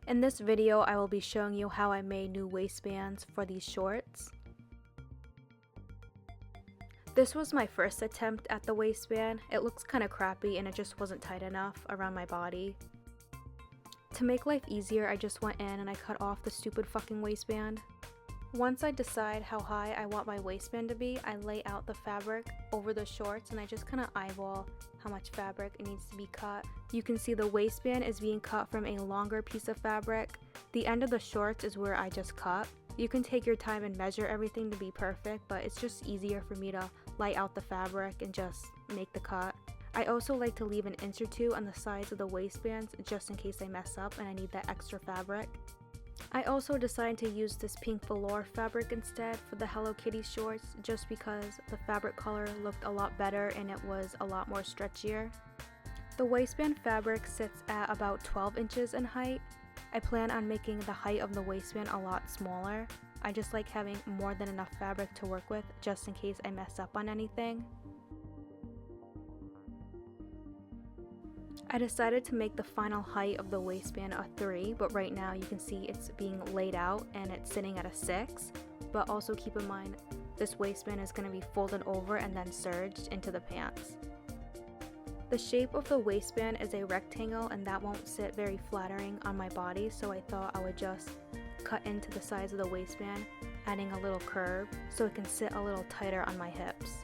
In this video, I will be showing you how I made new waistbands for these shorts. This was my first attempt at the waistband. It looks kind of crappy and it just wasn't tight enough around my body. To make life easier, I just went in and I cut off the stupid fucking waistband. Once I decide how high I want my waistband to be, I lay out the fabric over the shorts and I just kind of eyeball how much fabric it needs to be cut. You can see the waistband is being cut from a longer piece of fabric. The end of the shorts is where I just cut. You can take your time and measure everything to be perfect, but it's just easier for me to lay out the fabric and just make the cut. I also like to leave an inch or two on the sides of the waistbands just in case I mess up and I need that extra fabric. I also decided to use this pink velour fabric instead for the Hello Kitty shorts just because the fabric color looked a lot better and it was a lot more stretchier. The waistband fabric sits at about 12 inches in height. I plan on making the height of the waistband a lot smaller. I just like having more than enough fabric to work with just in case I mess up on anything. I decided to make the final height of the waistband a 3, but right now you can see it's being laid out and it's sitting at a 6. But also keep in mind, this waistband is going to be folded over and then serged into the pants. The shape of the waistband is a rectangle and that won't sit very flattering on my body, so I thought I would just cut into the size of the waistband, adding a little curve so it can sit a little tighter on my hips.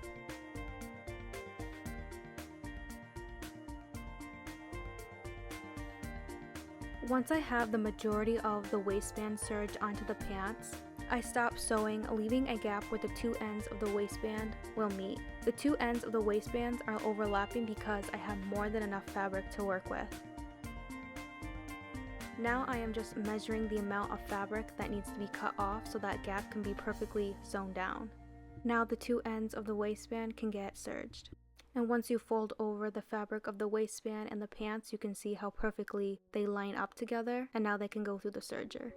Once I have the majority of the waistband serged onto the pants, I stop sewing, leaving a gap where the two ends of the waistband will meet. The two ends of the waistbands are overlapping because I have more than enough fabric to work with. Now I am just measuring the amount of fabric that needs to be cut off so that gap can be perfectly sewn down. Now the two ends of the waistband can get serged. And once you fold over the fabric of the waistband and the pants, you can see how perfectly they line up together, and now they can go through the serger.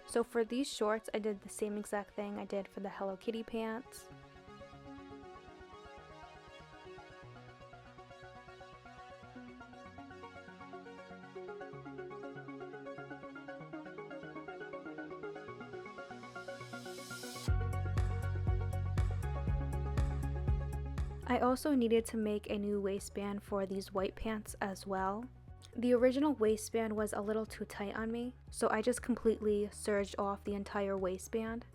So for these shorts, I did the same exact thing I did for the Hello Kitty pants. I also needed to make a new waistband for these white pants as well. The original waistband was a little too tight on me, so I just completely serged off the entire waistband.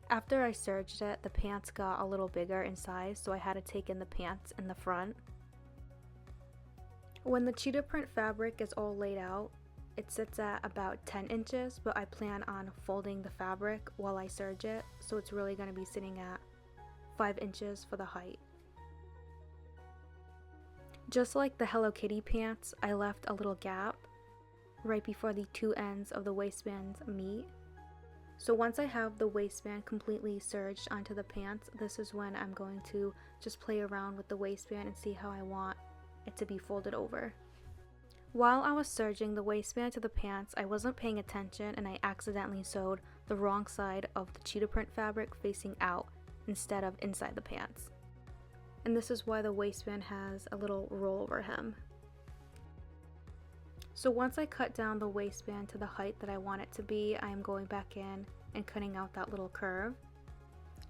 After I serged it, the pants got a little bigger in size, so I had to take in the pants in the front. When the cheetah print fabric is all laid out, it sits at about 10 inches, but I plan on folding the fabric while I serge it, so it's really going to be sitting at 5 inches for the height. Just like the Hello Kitty pants, I left a little gap right before the two ends of the waistbands meet. So once I have the waistband completely serged onto the pants, this is when I'm going to just play around with the waistband and see how I want it to be folded over. While I was serging the waistband to the pants, I wasn't paying attention and I accidentally sewed the wrong side of the cheetah print fabric facing out instead of inside the pants. And this is why the waistband has a little rollover hem. So once I cut down the waistband to the height that I want it to be, I am going back in and cutting out that little curve.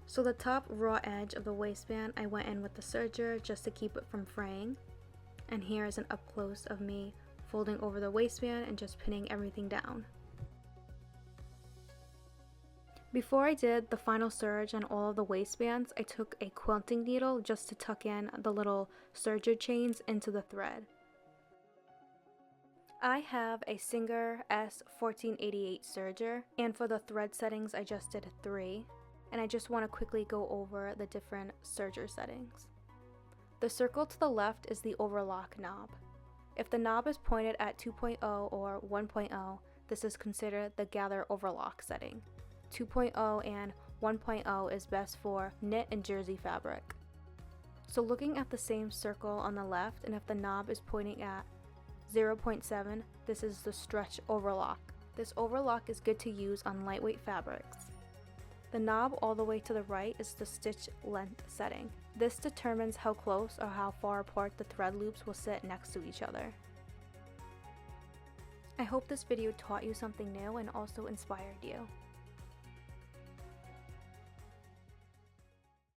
So the top raw edge of the waistband, I went in with the serger just to keep it from fraying. And here is an up close of me folding over the waistband and just pinning everything down. Before I did the final serge on all of the waistbands, I took a quilting needle just to tuck in the little serger chains into the thread. I have a Singer S1488 serger, and for the thread settings I just did 3, and I just want to quickly go over the different serger settings. The circle to the left is the overlock knob. If the knob is pointed at 2.0 or 1.0, this is considered the gather overlock setting. 2.0 and 1.0 is best for knit and jersey fabric. So looking at the same circle on the left, and if the knob is pointing at 0.7, this is the stretch overlock. This overlock is good to use on lightweight fabrics. The knob all the way to the right is the stitch length setting. This determines how close or how far apart the thread loops will sit next to each other. I hope this video taught you something new and also inspired you.